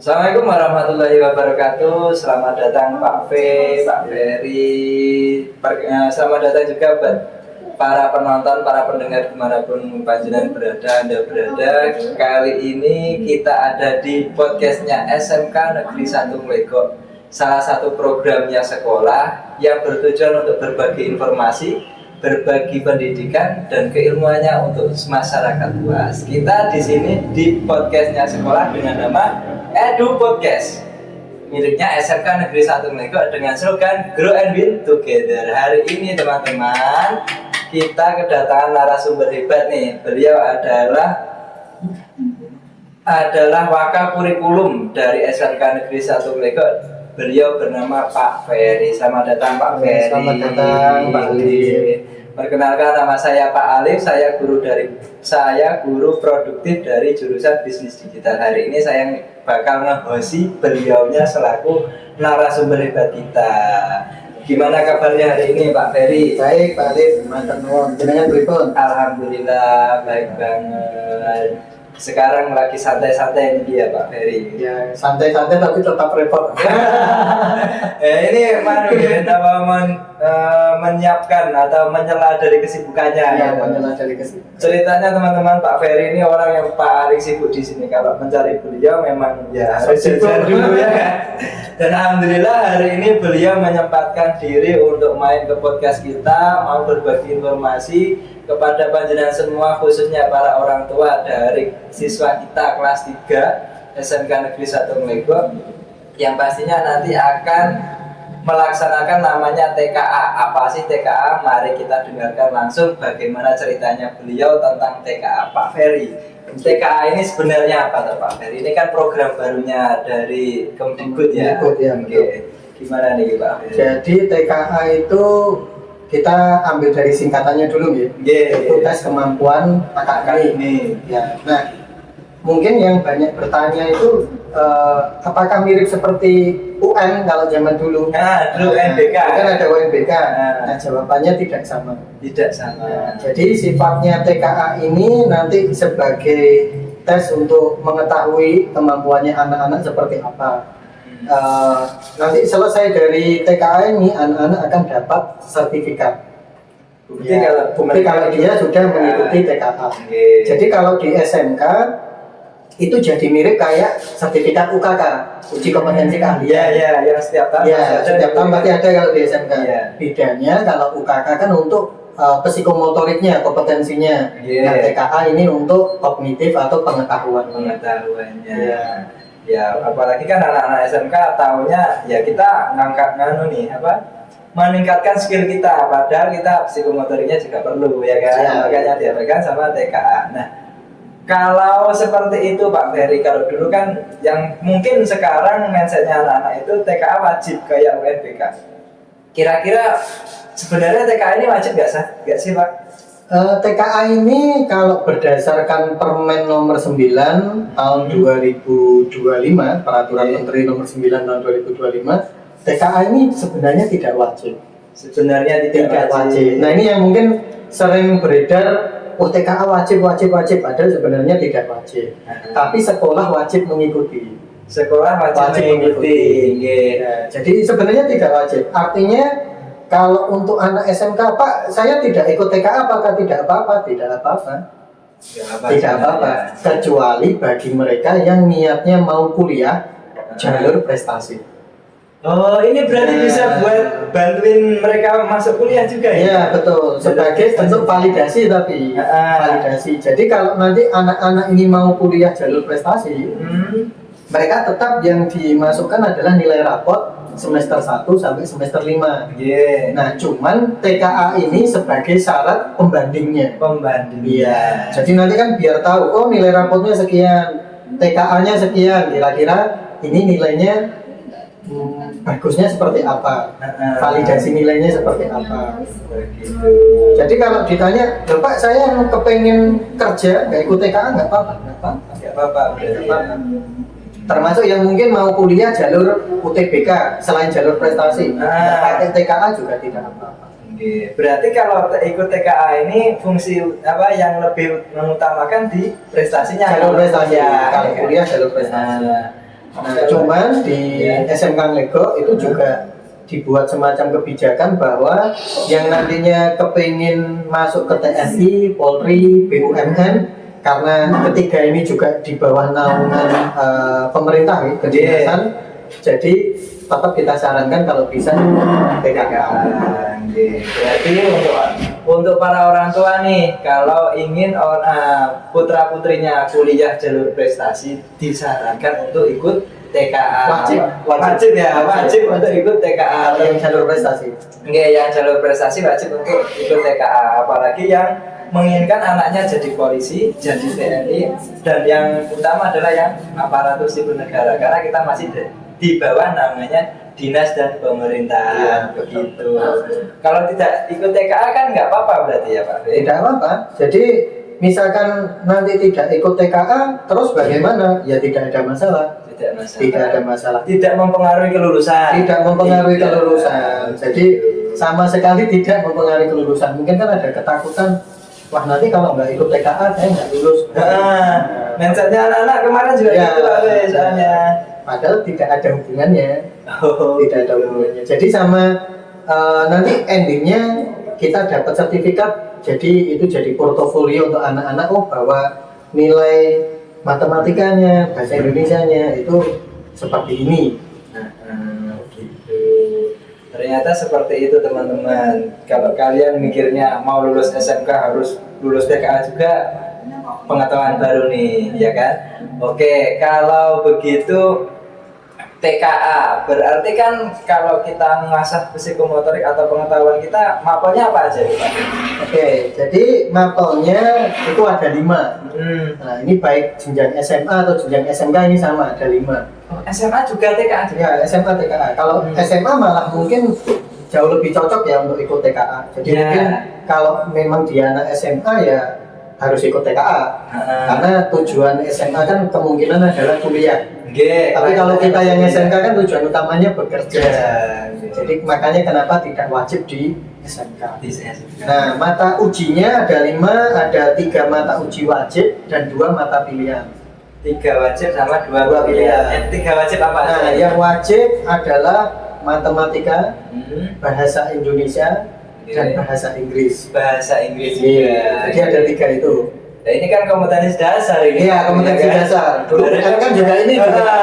Assalamualaikum warahmatullahi wabarakatuh. Selamat datang Pak V, Pak Ferry. Selamat datang juga buat para penonton, para pendengar dimanapun panjenengan berada, Anda berada. Kali ini kita ada di podcastnya SMK Negeri 1 Mlegok, salah satu programnya sekolah yang bertujuan untuk berbagi informasi, berbagi pendidikan dan keilmuannya untuk masyarakat luas. Kita di sini di podcastnya sekolah dengan nama Edu Podcast, miliknya SMK Negeri 1 Mlegok dengan slogan Grow and Win Together. Hari ini teman-teman, kita kedatangan narasumber hebat nih. Beliau adalah Wakakurikulum dari SMK Negeri 1 Mlegok. Beliau bernama Pak Ferry. Selamat datang Pak Ferry. Selamat datang Pak Alif. Perkenalkan, nama saya Pak Alif. Saya guru produktif dari jurusan bisnis digital. Hari ini saya bakal nge-hosti beliaunya selaku narasumber hebat kita. Gimana kabarnya hari ini Pak Ferry? Baik Pak Alif, matur nuwun. Jenengan pripun? Alhamdulillah baik banget. Sekarang lagi santai-santai ini dia Pak Ferry. Ya santai-santai tapi tetap repot. Ini menyiapkan atau menyela dari kesibukannya. Ya, menyela dari kesibukan. Ceritanya teman-teman, Pak Ferry ini orang yang paling sibuk di sini. Kalau mencari beliau memang ya harus jajan dulu ya kan. Dan alhamdulillah hari ini beliau menyempatkan diri untuk main ke podcast kita, mau berbagi informasi kepada panjenengan semua, khususnya para orang tua dari siswa kita kelas 3 SMK Negeri 1 Mlegok yang pastinya nanti akan melaksanakan namanya TKA. Apa sih TKA? Mari kita dengarkan langsung bagaimana ceritanya beliau tentang TKA Pak Ferry. TKA ini sebenarnya apa Pak Ferry? Ini kan program barunya dari Kemdikbud ya. Oke. Gimana nih Pak Ferry? Jadi TKA itu kita ambil dari singkatannya dulu ya. Itu tes kemampuan AKK ini. Ya. Nah, mungkin yang banyak bertanya itu apakah mirip seperti UN kalau zaman dulu? Dulu UNBK. Kan ada UNBK. Nah, jawabannya tidak sama. Tidak sama. Nah, jadi sifatnya TKA ini nanti sebagai tes untuk mengetahui kemampuannya anak-anak seperti apa. Nanti selesai dari TKA ini anak-anak akan dapat sertifikat. Bukti kalau dia sudah mengikuti TKA. Jadi kalau di SMK itu jadi mirip kayak sertifikat UKK, uji kompetensi keahlian. Yang setiap tahun. Setiap tahun pasti ada kalau di SMK. Bedanya kalau UKK kan untuk psikomotoriknya, kompetensinya. Nah, TKA ini untuk kognitif atau pengetahuannya. Ya, apalagi kan anak-anak SMK tahunya ya kita meningkatkan skill kita, padahal kita psikomotoriknya juga perlu ya kan. Makanya diadakan sama TKA. Nah, kalau seperti itu Pak Ferry, kalau dulu kan yang mungkin sekarang mindsetnya anak-anak itu TKA wajib kayak UNBK. Kira-kira sebenarnya TKA ini wajib nggak sih Pak? TKA ini kalau berdasarkan Permen nomor 9 tahun 2025, Peraturan Menteri nomor 9 tahun 2025, TKA ini sebenarnya tidak wajib. Sebenarnya tidak wajib. Nah, ini yang mungkin sering beredar, TKA wajib, padahal sebenarnya tidak wajib. Tapi sekolah wajib mengikuti. Sekolah wajib mengikuti. Ya, jadi sebenarnya tidak wajib. Artinya kalau untuk anak SMK, Pak, saya tidak ikut TKA, apakah tidak apa-apa? Tidak apa-apa. Kecuali bagi mereka yang niatnya mau kuliah jalur prestasi. Oh, ini berarti bisa buat bantuin mereka masuk kuliah juga ya? Iya, betul. Sebagai bentuk validasi tapi. Validasi. Jadi kalau nanti anak-anak ini mau kuliah jalur prestasi, mereka tetap yang dimasukkan adalah nilai raport semester 1 sampai semester 5. Nah, cuman TKA ini sebagai syarat pembandingnya. Iya. Jadi nanti kan biar tahu, oh nilai raportnya sekian, TKA-nya sekian, kira-kira ini nilainya bagusnya seperti apa, validasi nilainya seperti apa. Jadi kalau ditanya, Pak saya kepengen kerja nggak ikut TKA nggak apa-apa. Termasuk yang mungkin mau kuliah jalur UTBK selain jalur prestasi, pakai TKA juga tidak apa-apa. Berarti kalau ikut TKA ini fungsi apa yang lebih mengutamakan di prestasinya? Jalur prestasi. Kalau kuliah jalur prestasi. Nah, cuman di SMK Lego itu juga dibuat semacam kebijakan bahwa yang nantinya kepingin masuk ke TNI, Polri, BUMN, karena ketiga ini juga di bawah naungan pemerintah ya, kedinasan, jadi tetap kita sarankan kalau bisa TKA. Berarti untuk para orang tua nih, kalau ingin putra putrinya kuliah jalur prestasi, disarankan untuk ikut TKA. Wajib untuk ikut TKA. Yang jalur prestasi. Oke, yang jalur prestasi wajib untuk ikut TKA. Apalagi yang menginginkan anaknya jadi polisi, jadi TNI, dan yang utama adalah yang aparatur sipil negara, karena kita masih di bawah namanya dinas dan pemerintahan, begitu. Kalau tidak ikut TKA kan nggak apa-apa berarti ya Pak? Tidak apa-apa. Jadi misalkan nanti tidak ikut TKA, terus bagaimana? Ya tidak ada masalah. Tidak ada masalah. Tidak mempengaruhi kelulusan. Tidak mempengaruhi kelulusan. Jadi sama sekali tidak mempengaruhi kelulusan. Mungkin kan ada ketakutan, wah nanti kalau nggak ikut TKA saya nggak lulus. Mindsetnya anak-anak kemarin juga ya, gitu Pak, soalnya. Padahal tidak ada hubungannya. Tidak ada hubungannya. Jadi sama nanti endingnya kita dapat sertifikat. Jadi itu jadi portofolio untuk anak-anak, oh bahwa nilai matematikanya, bahasa Indonesianya itu seperti ini. Gitu. Ternyata seperti itu teman-teman. Kalau kalian mikirnya mau lulus SMK harus lulus TKA juga, pengetahuan baru nih, ya kan? Oke, kalau begitu TKA berarti kan kalau kita mengasah psikomotorik atau pengetahuan kita, mapelnya apa aja Pak? Oke, jadi mapelnya itu ada 5. Nah ini baik jenjang SMA atau jenjang SMK ini sama, ada 5. SMA juga TKA? Ya, SMA TKA. Kalau SMA malah mungkin jauh lebih cocok ya untuk ikut TKA. Jadi mungkin kalau memang dia anak SMA ya harus ikut TKA. Karena tujuan SMA kan kemungkinan adalah kuliah. Tapi kalau kita yang SMK kan tujuan utamanya bekerja. Jadi makanya kenapa tidak wajib di SMK. Nah, mata ujinya ada 5, ada 3 mata uji wajib dan 2 mata pilihan. 3 wajib sama 2 pilihan. 3 wajib apa? Nah, yang wajib adalah matematika, bahasa Indonesia, dan bahasa Inggris. Bahasa Inggris juga. Jadi ada 3 itu. Nah, ini kan kompetensi dasar ini. Iya, kompetensi dasar. Dulu kan juga ini juga.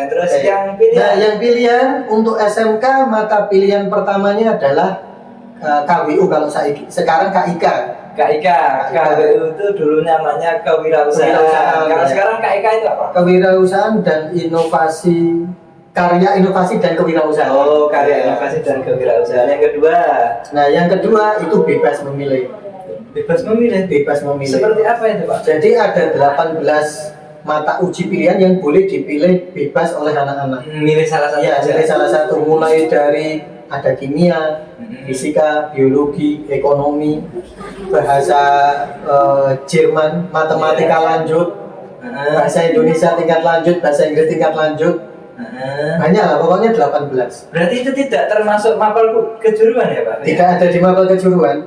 Terus yang pilihan. Nah, yang pilihan untuk SMK mata pilihan pertamanya adalah KWU kalau sekarang KIK. KWU itu dulu namanya kewirausahaan. Kalau sekarang KIK itu apa? Kewirausahaan dan inovasi, karya inovasi dan kewirausahaan. Oh, karya inovasi dan kewirausahaan. Yang kedua. Nah, yang kedua itu bebas memilih. Bebas memilih. Seperti apa itu Pak? Jadi ada 18 mata uji pilihan yang boleh dipilih bebas oleh anak-anak. Milih salah satu. Ya, milih salah satu, mulai dari ada kimia, fisika, biologi, ekonomi, bahasa Jerman, matematika lanjut, bahasa Indonesia tingkat lanjut, bahasa Inggris tingkat lanjut. Banyak lah, pokoknya 18. Berarti itu tidak termasuk mapel kejuruan ya Pak? Tidak ada di mapel kejuruan.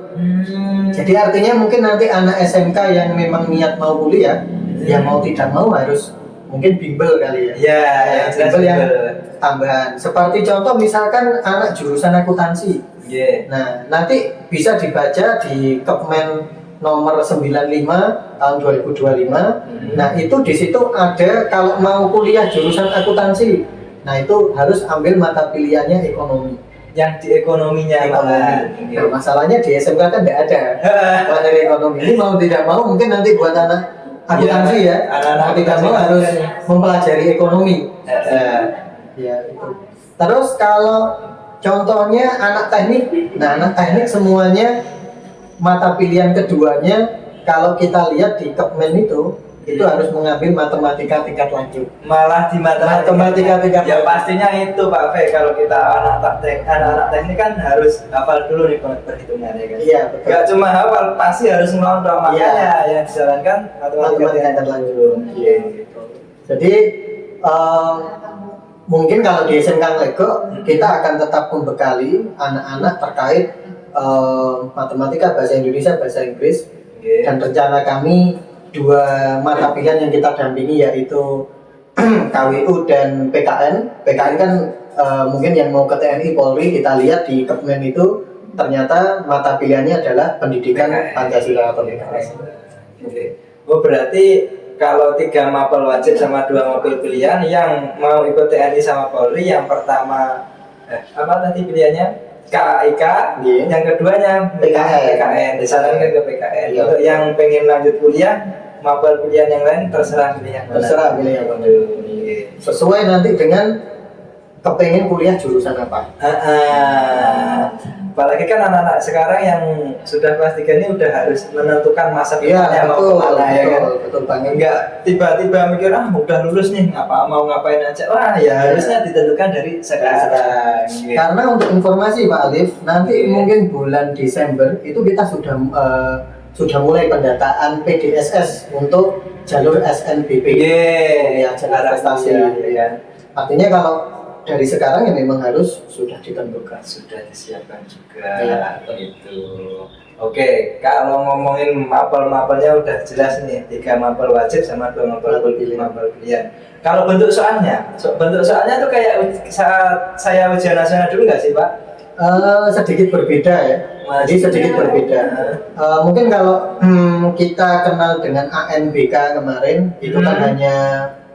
Jadi artinya mungkin nanti anak SMK yang memang niat mau kuliah, ya mau tidak mau harus mungkin bimbel kali ya. Ya, bimbel yang tambahan. Seperti contoh misalkan anak jurusan akuntansi. Nah, nanti bisa dibaca di Kepmen nomor 95 tahun 2025. Nah, itu di situ ada kalau mau kuliah jurusan akuntansi. Nah, itu harus ambil mata pilihannya ekonomi. Yang di ekonominya ekonomi. Nah, masalahnya di SMK kan tidak ada materi ekonomi. Ini mau tidak mau mungkin nanti buat anak akuntansi ya. Mau tidak mau harus mempelajari ekonomi. Ya, itu. Terus kalau contohnya anak teknik, nah anak teknik semuanya mata pilihan keduanya kalau kita lihat di Kepmen itu harus mengambil matematika tingkat lanjut. Malah di matematika tingkat ya lanjut. Pastinya itu Pak Fe, kalau kita anak-anak teknik kan harus hafal dulu nih perhitungannya kan. Iya, betul. Gak cuma hafal, pasti harus ngelontrong, makanya yang dijalankan matematika tingkat lanjut. Gitu. Jadi mungkin kalau di SMK Lego kita akan tetap membekali anak-anak terkait matematika, bahasa Indonesia, bahasa Inggris. Dan rencana kami 2 mata pilihan yang kita dampingi yaitu KWU dan PKN. PKN kan mungkin yang mau ke TNI Polri, kita lihat di Kepmen itu ternyata mata pilihannya adalah pendidikan Pancasila atau PKN. Oke. Oh berarti kalau 3 mapel wajib sama 2 mapel pilihan, yang mau ikut TNI sama Polri yang pertama apa tadi pilihannya? KIK, yang keduanya PKN, disarankan ke PKN. Untuk yang pengen lanjut kuliah, mapel pilihan yang lain terserah pilihan. Terserah pilih yang mana. Sesuai nanti dengan kepengen kuliah jurusan apa. Apalagi kan anak-anak sekarang yang sudah kelas 3 ini udah harus menentukan masa depannya mau kemana ya kan. Betul banget. Enggak tiba-tiba mikir udah lulus nih mau ngapain aja. Wah ya harusnya ditentukan dari sekarang. Karena untuk informasi Pak Alif, nanti mungkin bulan Desember itu kita sudah mulai pendataan PDSS untuk jalur SNBP. Ya, jalur prestasi. Ya. Artinya kalau dari sekarang ya memang harus sudah ditentukan, sudah disiapkan juga itu. Oke, kalau ngomongin mapel-mapelnya udah jelas nih, 3 mapel wajib sama 2 mapel pilihan. Kalau bentuk soalnya tuh kayak saat saya ujian nasional dulu nggak sih Pak? Sedikit berbeda ya. Jadi sedikit berbeda. Mungkin kalau kita kenal dengan ANBK kemarin itu kan hanya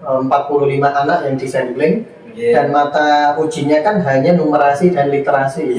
45 anak yang disampling. Dan mata ujinya kan hanya numerasi dan literasi.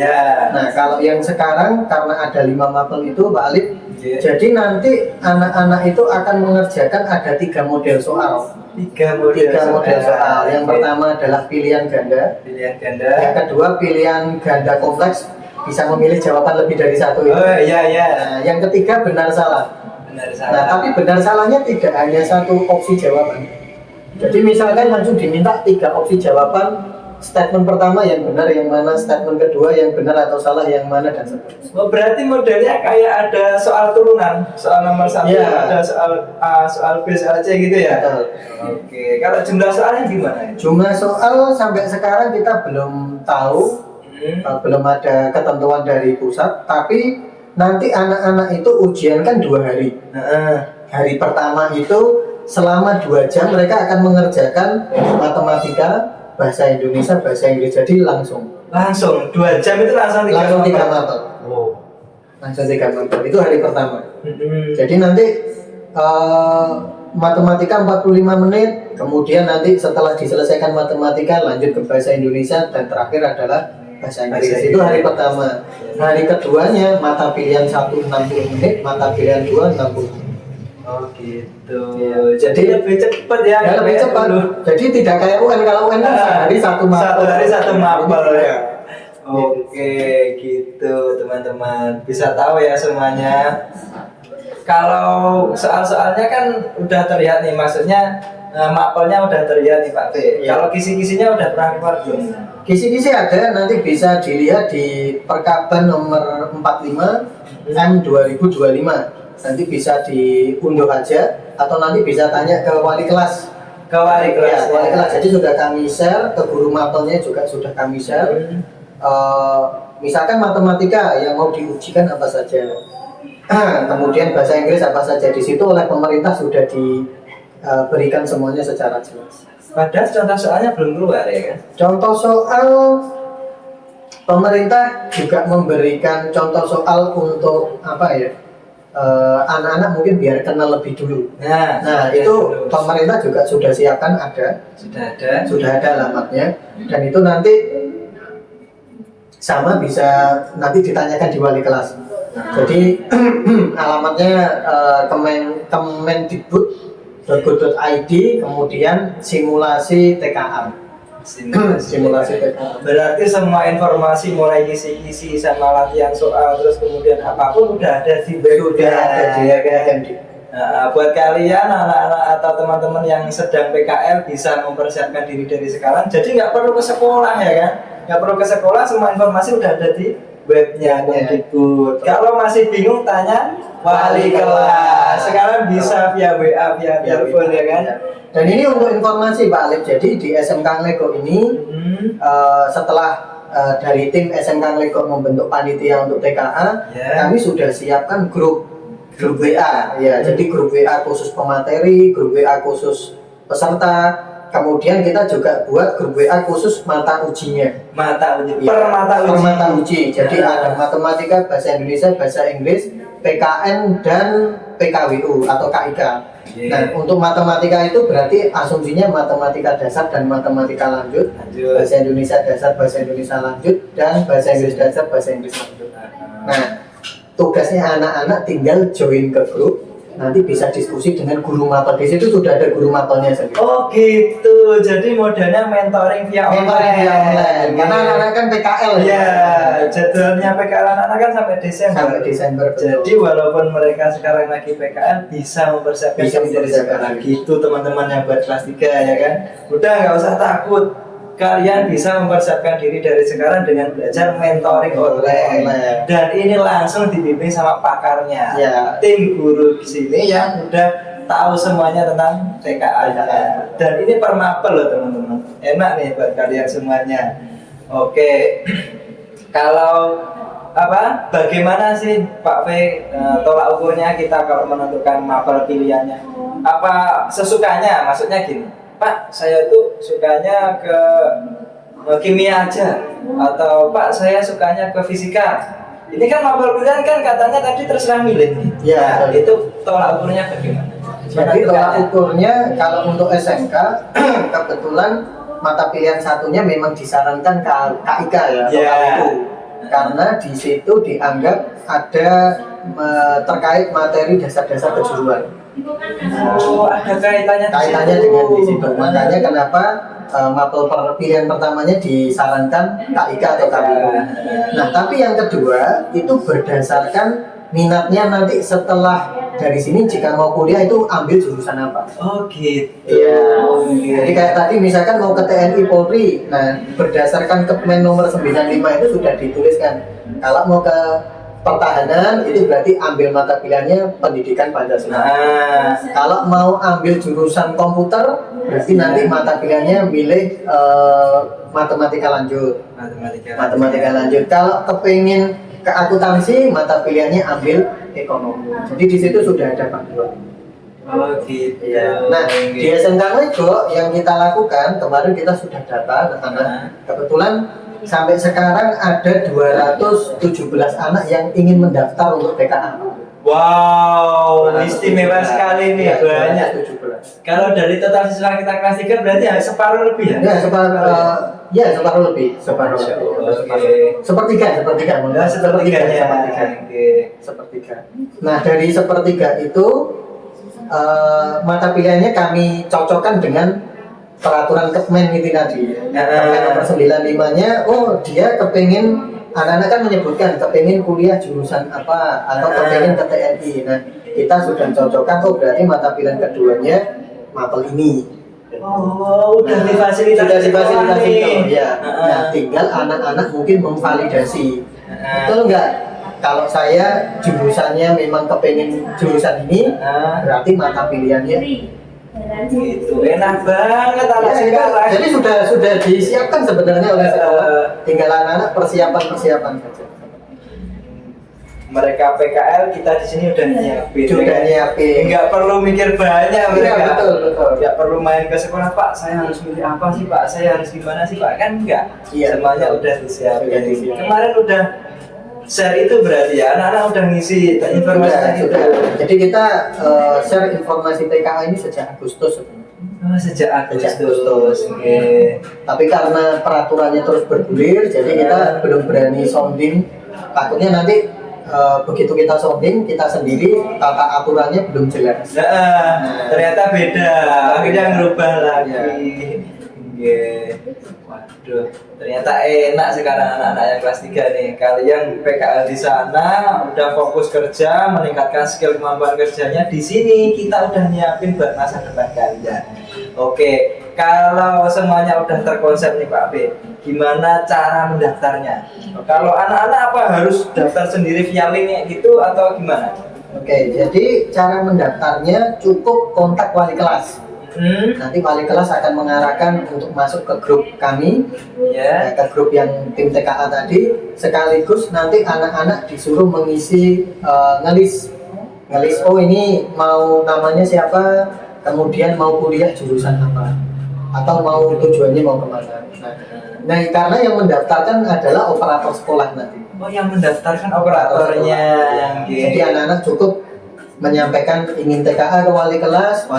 Nah kalau yang sekarang karena ada 5 mapel itu Pak Alif, jadi nanti anak-anak itu akan mengerjakan ada 3 model soal. 3 model soal. Yang pertama adalah pilihan ganda. Yang kedua pilihan ganda kompleks, bisa memilih jawaban lebih dari 1. Nah, yang ketiga benar salah. Nah tapi benar salahnya tidak hanya 1 opsi jawaban. Jadi misalkan langsung diminta 3 opsi jawaban, statement pertama yang benar yang mana, statement kedua yang benar atau salah yang mana, dan seterusnya. Oh, berarti modelnya kayak ada soal turunan, soal nomor 1, ada soal A, soal B, soal C gitu ya? Oke, kalau jumlah soalnya gimana? Jumlah soal sampai sekarang kita belum tahu, belum ada ketentuan dari pusat, tapi nanti anak-anak itu ujian kan 2 hari. Hari pertama itu selama 2 jam mereka akan mengerjakan matematika, bahasa Indonesia, bahasa Inggris. Jadi langsung 2 jam itu langsung 3 mapel. Langsung 3 mapel. Itu hari pertama. Jadi nanti matematika 45 menit, kemudian nanti setelah diselesaikan matematika lanjut ke bahasa Indonesia, dan terakhir adalah bahasa Inggris. Itu hari pertama. Hari keduanya mata pilihan 1 60 menit, mata pilihan 2 60 menit. Oh gitu. Jadi lebih cepat ya. Lebih cepat. Jadi tidak kayak UN. Kalau UN kan sehari 1 mapel. Sehari 1 mapel ya. Oke, gitu teman-teman. Bisa tahu ya semuanya. Kalau soal-soalnya kan udah terlihat nih, maksudnya mapelnya udah terlihat nih Pak B. Kalau kisi-kisinya udah pernah keluar belum? Kisi-kisi ada, nanti bisa dilihat di Perkaban nomor 45 M 2025. Nanti bisa diunduh aja atau nanti bisa tanya ke wali kelas. Wali kelas. Jadi sudah kami share, ke guru mapelnya juga sudah kami share. Misalkan matematika yang mau diujikan apa saja. Kemudian bahasa Inggris apa saja, di situ oleh pemerintah sudah diberikan semuanya secara jelas. Padahal contoh soalnya belum keluar ya kan? Contoh soal pemerintah juga memberikan contoh soal untuk apa ya? Anak-anak mungkin biar kenal lebih dulu. Nah itu pemerintah juga sudah siapkan, sudah ada alamatnya, dan itu nanti sama bisa nanti ditanyakan di wali kelas. Jadi alamatnya kemendikbud.go.id, kemudian simulasi TKA. Simulasi TKA. Berarti semua informasi mulai kisi-kisi sama latihan soal terus kemudian apapun udah ada di buat kalian anak-anak atau teman-teman yang sedang PKL bisa mempersiapkan diri dari sekarang. Jadi nggak perlu ke sekolah ya kan? Nggak perlu ke sekolah, semua informasi udah ada di webnya Kemdikbud. Kalau masih bingung tanya wali kelas. Sekarang bisa via WA, via telepon ya kan? Dan ini untuk informasi Pak Alif, jadi di SMK Nglego ini setelah dari tim SMK Nglego membentuk panitia untuk TKA, kami sudah siapkan grup WA ya. Jadi grup WA khusus pemateri, grup WA khusus peserta, kemudian kita juga buat grup WA khusus mata ujinya. Mata uji, Ya, per mata uji. Jadi ada matematika, bahasa Indonesia, bahasa Inggris, PKN dan PKWU atau KIK. Nah, untuk matematika itu berarti asumsinya matematika dasar dan matematika lanjut, bahasa Indonesia dasar, bahasa Indonesia lanjut, dan bahasa Inggris dasar, bahasa Inggris lanjut. Nah, tugasnya anak-anak tinggal join ke grup, nanti bisa diskusi dengan guru mapel. Di situ sudah ada guru mapelnya sendiri. Oh gitu, jadi modelnya mentoring via online. Karena anak-anak kan PKL ya. Jadwalnya PKL anak-anak kan sampai Desember. Jadi walaupun mereka sekarang lagi PKL bisa mempersiapkan diri dari sekarang. Gitu teman-teman yang buat kelas 3 ya kan. Udah nggak usah takut. Kalian bisa mempersiapkan diri dari sekarang dengan belajar mentoring online. Dan ini langsung dibimbing sama pakarnya. Ya. Tim guru di sini yang udah tahu semuanya tentang TKA. Dan ini per mapel loh teman-teman. Enak nih buat kalian semuanya. Oke. Kalau bagaimana sih Pak V tolak ukurnya kita kalau menentukan mapel pilihannya? Apa sesukanya? Maksudnya gini, Pak, saya tuh sukanya ke kimia aja, atau Pak saya sukanya ke fisika. Ini kan mapel pilihan kan katanya tadi terserah milih. Ya, nah, itu tolak ukurnya bagaimana? Jadi tolak ukurnya kalau untuk SMK kebetulan mata pilihan satunya memang disarankan KIK ya, atau KIK. Karena di situ dianggap ada terkait materi dasar-dasar kejuruan. Oh, ada kaitannya dengan di situ. Makanya kenapa mapel pilihan pertamanya disarankan KIK atau KIK. Nah, tapi yang kedua itu berdasarkan minatnya nanti setelah dari sini jika mau kuliah itu ambil jurusan apa. Oh gitu. Iya. Jadi kayak tadi misalkan mau ke TNI Polri, nah berdasarkan Kepmen nomor 95 itu sudah dituliskan kalau mau ke pertahanan itu berarti ambil mata pilihannya pendidikan Pancasila. Kalau mau ambil jurusan komputer berarti nanti mata pilihannya milih matematika lanjut. Matematika lanjut. Kalau kepingin ke akuntansi mata pilihannya ambil ekonomi. Jadi di situ sudah ada panduan. Oh gitu. Ya. Nah, di SMK Lego yang kita lakukan kemarin kita sudah data anak. Kebetulan sampai sekarang ada 217 anak yang ingin mendaftar untuk PKA. Wow, istimewa sekali nih, ya, banyak. 17. Kalau dari total siswa kita kelas 3 berarti separuh lebih ya? Ya, separuh lebih. Sepertiga. Sepertiga. Nah, dari sepertiga itu mata pilihannya kami cocokkan dengan peraturan Kepmen itu tadi. Kepmen nomor 95-nya, dia kepingin, anak-anak kan menyebutkan kepingin kuliah jurusan apa atau kepingin ke TNI. Nah, kita sudah cocokkan, berarti mata pilihan keduanya mapel ini. Udah difasilitasi ya. Nah, tinggal anak-anak mungkin memvalidasi. Betul enggak? Kalau saya jurusannya memang kepingin jurusan ini, berarti mata pilihannya itu enak banget anak sekarang. Jadi sudah disiapkan sebenarnya oleh sekolah. Tinggal anak-anak persiapan saja. Mereka PKL, kita di sini udah nyiapin. Nggak perlu mikir banyak mereka. Betul. Nggak perlu main ke sekolah, Pak. Saya harus milih apa sih, Pak? Saya harus gimana sih, Pak? Kan enggak. Semuanya udah disiapin. Kemarin udah share itu berarti ya, anak-anak udah ngisi informasi sudah. Jadi kita share informasi TKA ini sejak Agustus sebenarnya. Sejak Agustus. Tapi karena peraturannya terus bergulir, jadi kita belum berani sounding. Takutnya nanti begitu kita sounding, kita sendiri tata aturannya belum jelas. Ternyata beda. Akhirnya ngerubah lagi. Waduh, ternyata enak sekarang anak-anak yang kelas 3 nih. Kalian PKL di sana udah fokus kerja, meningkatkan skill kemampuan kerjanya. Di sini kita udah nyiapin buat masa depan kalian. Oke, kalau semuanya udah terkonsep nih Pak B, gimana cara mendaftarnya? Kalau anak-anak apa harus daftar sendiri via link gitu atau gimana? Oke, jadi cara mendaftarnya cukup kontak wali kelas. Nanti wali kelas akan mengarahkan untuk masuk ke grup kami, ke grup yang tim TKA tadi. Sekaligus nanti anak-anak disuruh mengisi ngelis. Oh ini mau namanya siapa, kemudian mau kuliah jurusan apa. atau mau tujuannya mau kemana. Nah, karena yang mendaftarkan adalah operator sekolah nanti. Oh, yang mendaftarkan operatornya. Jadi anak-anak cukup menyampaikan ingin TKA ke wali kelas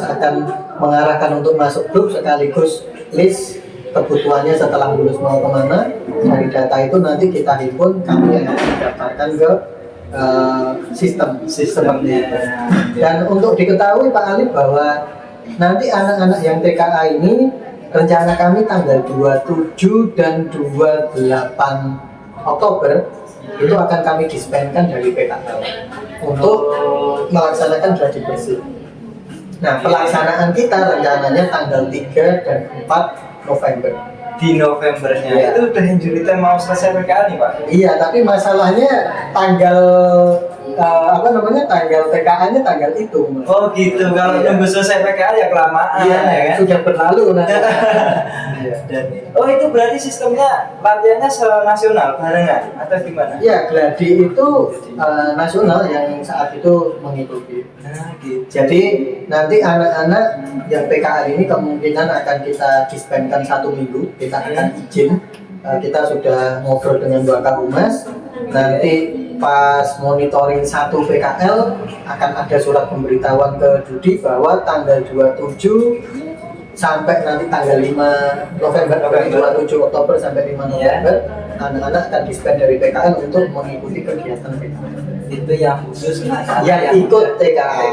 akan mengarahkan untuk masuk grup sekaligus list kebutuhannya setelah lulus mau kemana. Dari data itu nanti kita himpun, kami yang mendaftarkan ke sistem seperti itu. Dan untuk diketahui Pak Alif bahwa nanti anak-anak yang TKA ini rencana kami tanggal 27 dan 28 Oktober itu akan kami dispenkan dari PKL untuk melaksanakan gladi bersih. Nah, pelaksanaan kita rencananya tanggal 3 dan 4 November. Di Novembernya Ya. itu udah Injurita mau selesai PKL nih Pak? Iya, tapi masalahnya tanggal tanggal TKA-nya tanggal itu. Mas. Oh gitu, kalau Iya. nunggu selesai PKL ya kelamaan Iya, ya kan? sudah berlalu nanti. Iya. Oh itu berarti sistemnya latihannya secara nasional barengan atau gimana? Ya, gladi itu nasional yang saat itu mengikuti. Nah, gitu. Jadi nanti anak-anak yang PKL ini kemungkinan akan kita dispenkan 1 minggu. Kita akan izin. Kita sudah ngobrol dengan Waka Humas. Nanti pas monitoring 1 PKL akan ada surat pemberitahuan ke Dudi bahwa tanggal 27 sampai nanti tanggal 5 November, 27 Oktober sampai 5 November, anak-anak akan dispen dari PKL untuk mengikuti kegiatan PKL. Itu yang khusus Yang ikut TKA.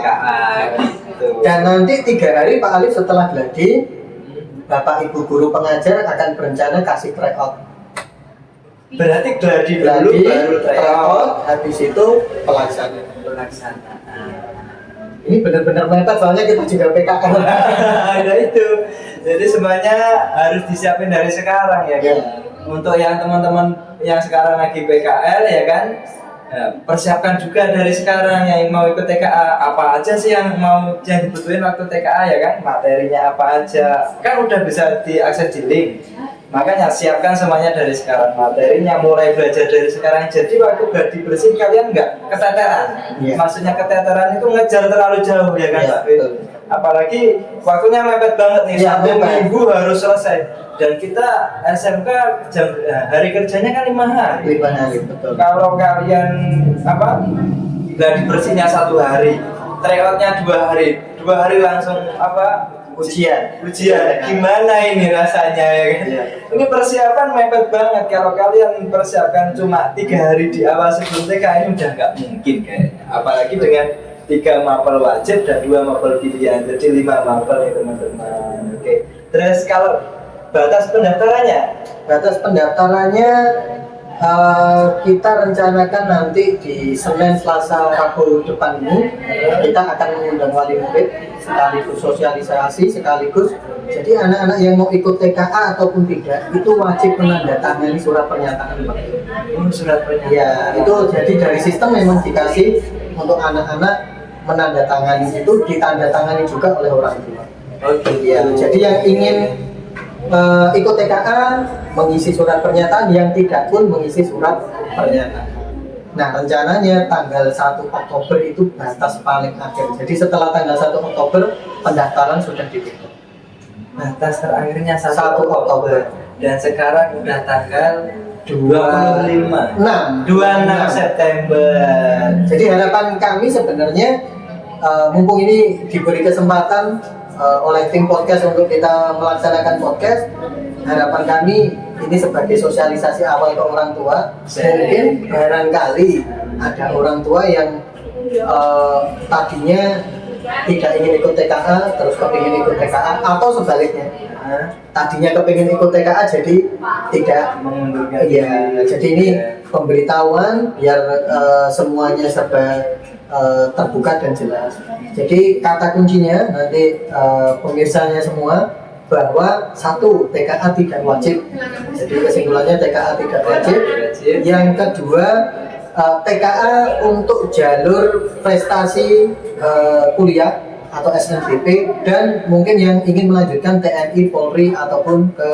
gitu. Dan nanti 3 hari Pak Alif setelah gladi, Bapak Ibu guru pengajar akan berencana kasih tryout. Berarti gladi dulu Gladi, baru tryout, habis itu pelaksanaan. Ini benar-benar mepet soalnya kita juga PKL. Ada itu. Jadi semuanya harus disiapin dari sekarang ya kan. Ya. Untuk yang teman-teman yang sekarang lagi PKL ya kan, persiapkan juga dari sekarang yang mau ikut TKA. Apa aja sih yang dibutuhin waktu TKA ya kan? Materinya apa aja? Kan udah bisa diakses di link. Makanya siapkan semuanya dari sekarang, materinya mulai belajar dari sekarang. Jadi waktu gladi bersih kalian nggak keteteran. Iya. Maksudnya keteteran itu ngejar terlalu jauh ya kan Iya, Pak Fit? betul. Apalagi waktunya mepet banget nih, Iya, 1 mepet. minggu harus selesai. Dan kita SMK hari kerjanya kan 5 hari. 5 hari, betul. Kalau kalian gladi bersihnya 1 hari, tryoutnya 2 hari, 2 hari langsung ujian gimana ini rasanya ya kan? Iya. Ini persiapan mepet banget. Kalau kalian persiapkan cuma 3 hari di awal sebelum TK ini udah nggak mungkin kayaknya, apalagi dengan 3 mapel wajib dan 2 mapel pilihan, jadi 5 mapel ya teman-teman. Oke, terus kalau batas pendaftarannya kita rencanakan nanti di Senin, Selasa, Rabu depan ini kita akan mengundang wali murid sekaligus sosialisasi sekaligus. Jadi anak-anak yang mau ikut TKA ataupun tidak itu wajib menandatangani surat pernyataan. Surat pernyataan. Ya, itu jadi dari sistem memang dikasih untuk anak-anak menandatangani, itu ditandatangani juga oleh orang tua. Oke. Ya, jadi yang ingin ikut TKA mengisi surat pernyataan, yang tidak pun mengisi surat pernyataan. Nah, rencananya tanggal 1 Oktober itu batas paling akhir. Jadi setelah tanggal 1 Oktober pendaftaran sudah ditutup. Batas terakhirnya 1 1 Oktober. Dan sekarang udah tanggal 26 September. Jadi harapan kami sebenarnya mumpung ini diberi kesempatan oleh tim podcast untuk kita melaksanakan podcast, harapan kami ini sebagai sosialisasi awal ke orang tua. Mungkin barangkali ada orang tua yang tadinya tidak ingin ikut TKA terus kepingin ikut TKA, atau sebaliknya tadinya kepingin ikut TKA jadi tidak Mengundurkan ya. Jadi ini pemberitahuan biar semuanya serba terbuka dan jelas. Jadi kata kuncinya nanti pemirsanya semua bahwa 1, TKA tidak wajib. Jadi kesimpulannya TKA tidak wajib. Yang kedua, TKA untuk jalur prestasi kuliah atau SNBP, dan mungkin yang ingin melanjutkan TNI, Polri ataupun ke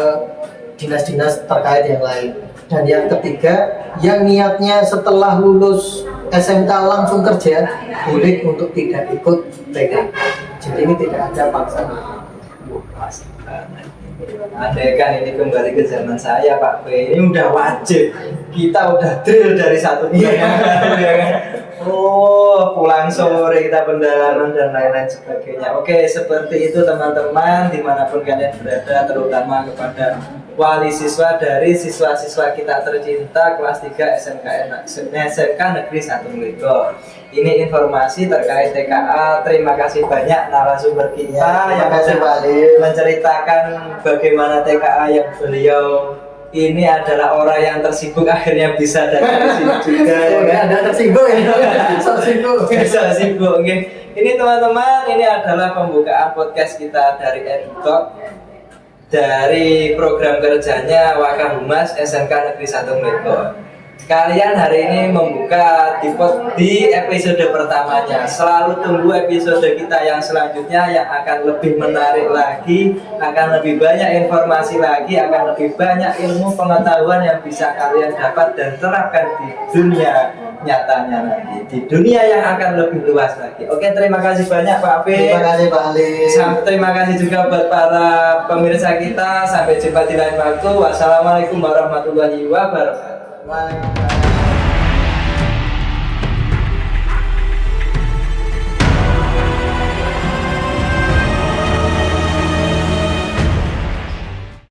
dinas-dinas terkait yang lain. Dan yang ketiga, yang niatnya setelah lulus SMK langsung kerja boleh untuk tidak ikut TKA. Jadi ini tidak ada paksaan. Asik banget. Andai kan ini kembali ke zaman saya Pak B, ini udah wajib. Kita udah drill dari satu bulan yang lalu ya kan. Oh, pulang sore kita pendalaman dan lain-lain sebagainya. Oke, seperti itu teman-teman dimanapun kalian berada, terutama kepada wali siswa dari siswa-siswa kita tercinta kelas 3 SMK Negeri 1 Mlego. Ini informasi terkait TKA. Terima kasih banyak narasumber kita Terima yang kasih sudah Pak Ali. menceritakan bagaimana TKA yang beliau ini adalah orang yang tersibuk akhirnya bisa datang di sini juga ya kan? Ada tersinggung ya. Tersinggung. Bisa sibuk. Oke. Ini teman-teman, ini adalah pembukaan podcast kita dari EduTalk dari program kerjanya Wakahumas SMK Negeri 1 Mlego. Kalian hari ini membuka di episode pertamanya. Selalu tunggu episode kita yang selanjutnya yang akan lebih menarik lagi, akan lebih banyak informasi lagi, akan lebih banyak ilmu pengetahuan yang bisa kalian dapat dan terapkan di dunia nyatanya nanti, di dunia yang akan lebih luas lagi. Oke, terima kasih banyak Pak P. Terima kasih Pak Ali. Terima kasih juga buat para pemirsa kita. Sampai jumpa di lain waktu. Wassalamualaikum warahmatullahi wabarakatuh. Bye.